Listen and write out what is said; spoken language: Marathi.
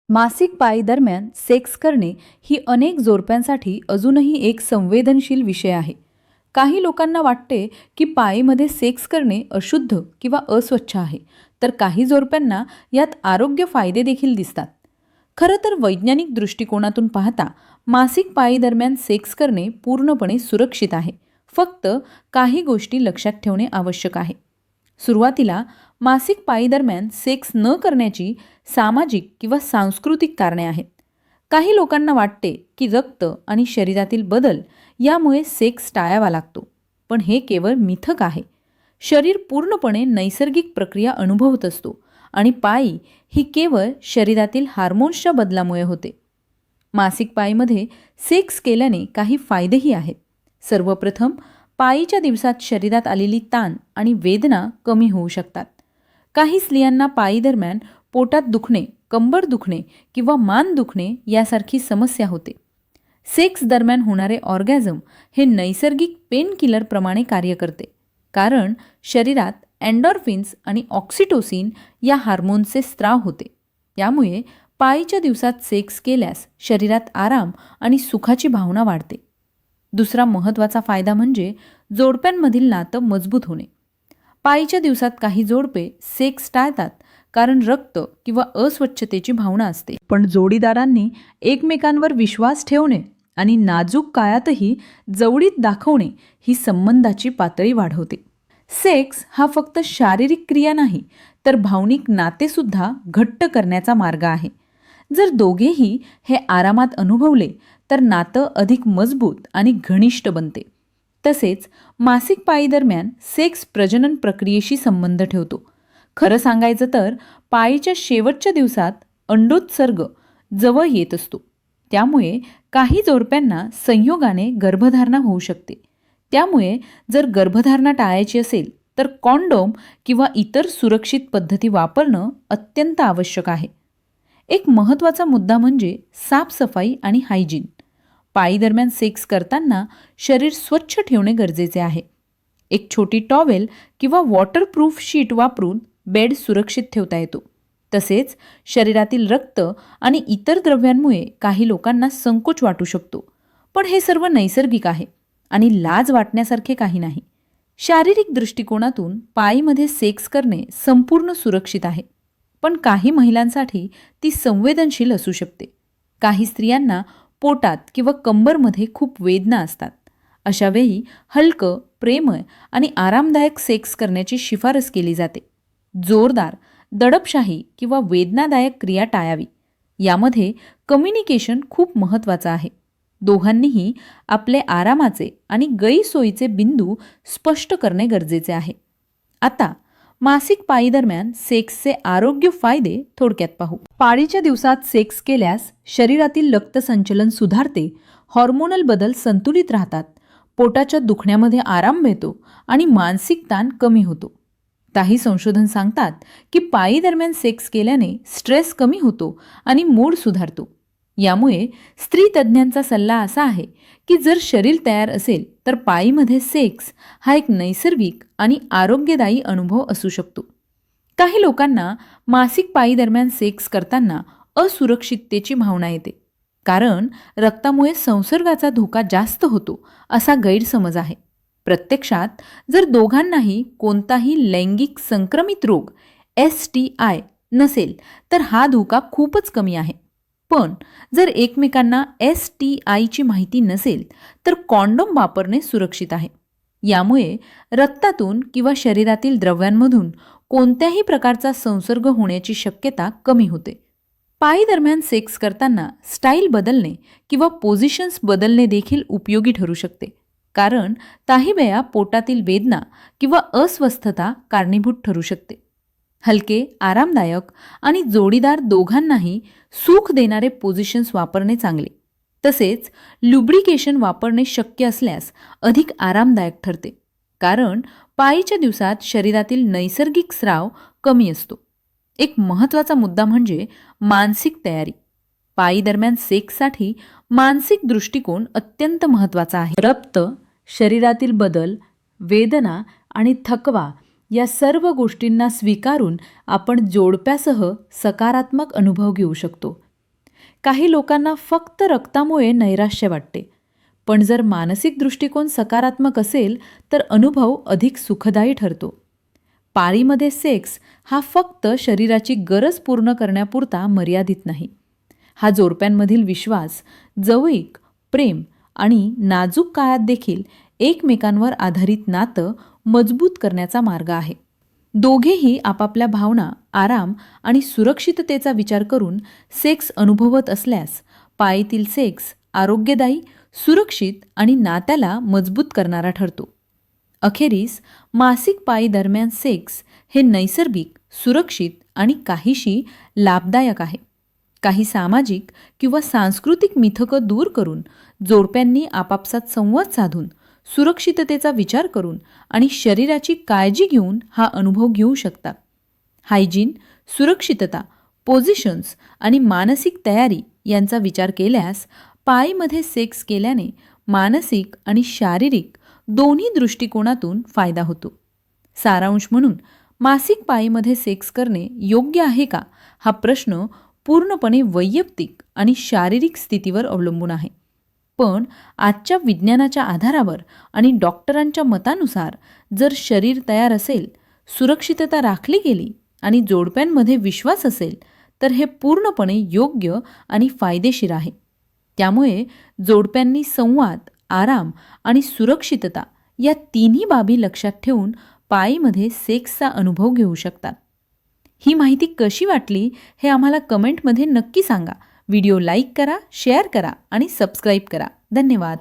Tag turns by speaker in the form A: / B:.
A: मासिक पाळी दरम्यान सेक्स करणे ही अनेक जोडप्यांसाठी अजूनही एक संवेदनशील विषय आहे. काही लोकांना वाटते की पाळीमध्ये सेक्स करणे अशुद्ध किंवा अस्वच्छ आहे, तर काही जोडप्यांना यात आरोग्य फायदे देखील दिसतात. खरं तर वैज्ञानिक दृष्टिकोनातून पाहता मासिक पाळी दरम्यान सेक्स करणे पूर्णपणे सुरक्षित आहे. फक्त काही गोष्टी लक्षात ठेवणे आवश्यक आहे. सुरुवातीला मासिक पाळीदरम्यान सेक्स न करण्याची सामाजिक किंवा सांस्कृतिक कारणे आहेत. काही लोकांना वाटते की रक्त आणि शरीरातील बदल यामुळे सेक्स टाळावा लागतो, पण हे केवळ मिथक आहे. शरीर पूर्णपणे नैसर्गिक प्रक्रिया अनुभवत असतो आणि पाळी ही केवळ शरीरातील हार्मोन्सच्या बदलामुळे होते. मासिक पाळीमध्ये सेक्स केल्याने काही फायदेही आहेत. सर्वप्रथम, पाळीच्या दिवसात शरीरात आलेली ताण आणि वेदना कमी होऊ शकतात. काही स्त्रियांना पाळीदरम्यान पोटात दुखणे, कंबर दुखणे किंवा मान दुखणे यासारखी समस्या होते. सेक्स दरम्यान होणारे ऑर्गॅझम हे नैसर्गिक पेन किलरप्रमाणे कार्य करते, कारण शरीरात एंडॉर्फिन्स आणि ऑक्सिटोसिन या हार्मोन्सचे स्त्राव होते. यामुळे पाळीच्या दिवसात सेक्स केल्यास शरीरात आराम आणि सुखाची भावना वाढते. दुसरा महत्त्वाचा फायदा म्हणजे जोडप्यांमधील नातं मजबूत होणे. पाळीच्या दिवसात काही जोडपे सेक्स टाळतात कारण रक्त किंवा अस्वच्छतेची भावना असते, पण जोडीदारांनी एकमेकांवर विश्वास ठेवणे आणि नाजूक काळातही जवळीक दाखवणे ही संबंधाची पातळी वाढवते. सेक्स हा फक्त शारीरिक क्रिया नाही, तर भावनिक नातेसुद्धा घट्ट करण्याचा मार्ग आहे. जर दोघेही हे आरामात अनुभवले तर नातं अधिक मजबूत आणि घनिष्ठ बनते. तसेच मासिक पाळीदरम्यान सेक्स प्रजनन प्रक्रियेशी संबंध ठेवतो. खरं सांगायचं तर पाळीच्या शेवटच्या दिवसात अंडोत्सर्ग जवळ येत असतो. त्यामुळे काही जोडप्यांना संयोगाने गर्भधारणा होऊ शकते. त्यामुळे जर गर्भधारणा टाळायची असेल तर कॉन्डोम किंवा इतर सुरक्षित पद्धती वापरणं अत्यंत आवश्यक आहे. एक महत्त्वाचा मुद्दा म्हणजे साफसफाई आणि हायजीन. पाळीदरम्यान सेक्स करताना शरीर स्वच्छ ठेवणे गरजेचे आहे. एक छोटी टॉवेल किंवा वॉटरप्रूफ शीट वापरून बेड सुरक्षित ठेवता येतो. तसेच शरीरातील रक्त आणि इतर द्रव्यांमुळे काही लोकांना संकोच वाटू शकतो, पण हे सर्व नैसर्गिक आहे आणि लाज वाटण्यासारखे काही नाही. शारीरिक दृष्टिकोनातून पाळीमध्ये सेक्स करणे संपूर्ण सुरक्षित आहे, पण काही महिलांसाठी ती संवेदनशील असू शकते. काही स्त्रियांना पोटात किंवा कंबरमध्ये खूप वेदना असतात. अशा वेळी हलकं, प्रेमळ आणि आरामदायक सेक्स करण्याची शिफारस केली जाते. जोरदार, दडपशाही किंवा वेदनादायक क्रिया टाळावी. यामध्ये कम्युनिकेशन खूप महत्त्वाचं आहे. दोघांनीही आपले आरामाचे आणि गैरसोयीचे बिंदू स्पष्ट करणे गरजेचे आहे. आता मासिक पाळीदरम्यान सेक्सचे आरोग्य फायदे थोडक्यात पाहू. पाळीच्या दिवसात सेक्स केल्यास शरीरातील रक्तसंचलन सुधारते, हॉर्मोनल बदल संतुलित राहतात, पोटाच्या दुखण्यामध्ये आराम मिळतो आणि मानसिक ताण कमी होतो. काही संशोधन सांगतात की पाळीदरम्यान सेक्स केल्याने स्ट्रेस कमी होतो आणि मूड सुधारतो. यामुळे स्त्री तज्ज्ञांचा सल्ला असा आहे की जर शरीर तयार असेल तर पाळीमध्ये सेक्स हा एक नैसर्गिक आणि आरोग्यदायी अनुभव असू शकतो. काही लोकांना मासिक पाळीदरम्यान सेक्स करताना असुरक्षिततेची भावना येते, कारण रक्तामुळे संसर्गाचा धोका जास्त होतो असा गैरसमज आहे. प्रत्यक्षात जर दोघांनाही कोणताही लैंगिक संक्रमित रोग STI नसेल तर हा धोका खूपच कमी आहे. पण जर एकमेकांना STIची माहिती नसेल तर कॉन्डोम वापरणे सुरक्षित आहे. यामुळे रक्तातून किंवा शरीरातील द्रव्यांमधून कोणत्याही प्रकारचा संसर्ग होण्याची शक्यता कमी होते. पाळीदरम्यान सेक्स करताना स्टाईल बदलणे किंवा पोझिशन्स बदलणे देखील उपयोगी ठरू शकते, कारण काही वेळा पोटातील वेदना किंवा अस्वस्थता कारणीभूत ठरू शकते. हलके, आरामदायक आणि जोडीदार दोघांनाही सुख देणारे पोझिशन्स वापरणे चांगले. तसेच लुब्रिकेशन वापरणे शक्य असल्यास अधिक आरामदायक ठरते, कारण पाळीच्या दिवसात शरीरातील नैसर्गिक स्राव कमी असतो. एक महत्त्वाचा मुद्दा म्हणजे मानसिक तयारी. पाळीदरम्यान सेक्ससाठी मानसिक दृष्टिकोन अत्यंत महत्त्वाचा आहे. रक्त, शरीरातील बदल, वेदना आणि थकवा या सर्व गोष्टींना स्वीकारून आपण जोडप्यासह सकारात्मक अनुभव घेऊ शकतो. काही लोकांना फक्त रक्तामुळे नैराश्य वाटते, पण जर मानसिक दृष्टिकोन सकारात्मक असेल तर अनुभव अधिक सुखदायी ठरतो. पाळीमध्ये सेक्स हा फक्त शरीराची गरज पूर्ण करण्यापुरता मर्यादित नाही. हा जोडप्यांमधील विश्वास, जवळीक, प्रेम आणि नाजूक काळात देखील एकमेकांवर आधारित नातं मजबूत करण्याचा मार्ग आहे. दोघेही आपापल्या भावना, आराम आणि सुरक्षिततेचा विचार करून सेक्स अनुभवत असल्यास पाळीतील सेक्स आरोग्यदायी, सुरक्षित आणि नात्याला मजबूत करणारा ठरतो. अखेरीस मासिक पाळी दरम्यान सेक्स हे नैसर्गिक, सुरक्षित आणि काहीशी लाभदायक आहे. काही सामाजिक किंवा सांस्कृतिक मिथकं दूर करून जोडप्यांनी आपापसात संवाद साधून, सुरक्षिततेचा विचार करून आणि शरीराची काळजी घेऊन हा अनुभव घेऊ शकतात. हायजीन, सुरक्षितता, पोझिशन्स आणि मानसिक तयारी यांचा विचार केल्यास पाळीमध्ये सेक्स केल्याने मानसिक आणि शारीरिक दोन्ही दृष्टिकोनातून फायदा होतो. सारांश म्हणून मासिक पाळीमध्ये सेक्स करणे योग्य आहे का हा प्रश्न पूर्णपणे वैयक्तिक आणि शारीरिक स्थितीवर अवलंबून आहे. पण आजच्या विज्ञानाच्या आधारावर आणि डॉक्टरांच्या मतानुसार जर शरीर तयार असेल, सुरक्षितता राखली गेली आणि जोडप्यांमध्ये विश्वास असेल तर हे पूर्णपणे योग्य आणि फायदेशीर आहे. त्यामुळे जोडप्यांनी संवाद, आराम आणि सुरक्षितता या तिन्ही बाबी लक्षात ठेवून पाळीमध्ये सेक्सचा अनुभव घेऊ शकतात. ही माहिती कशी वाटली हे आम्हाला कमेंटमध्ये नक्की सांगा. व्हिडिओ लाईक करा, शेअर करा आणि सबस्क्राईब करा. धन्यवाद.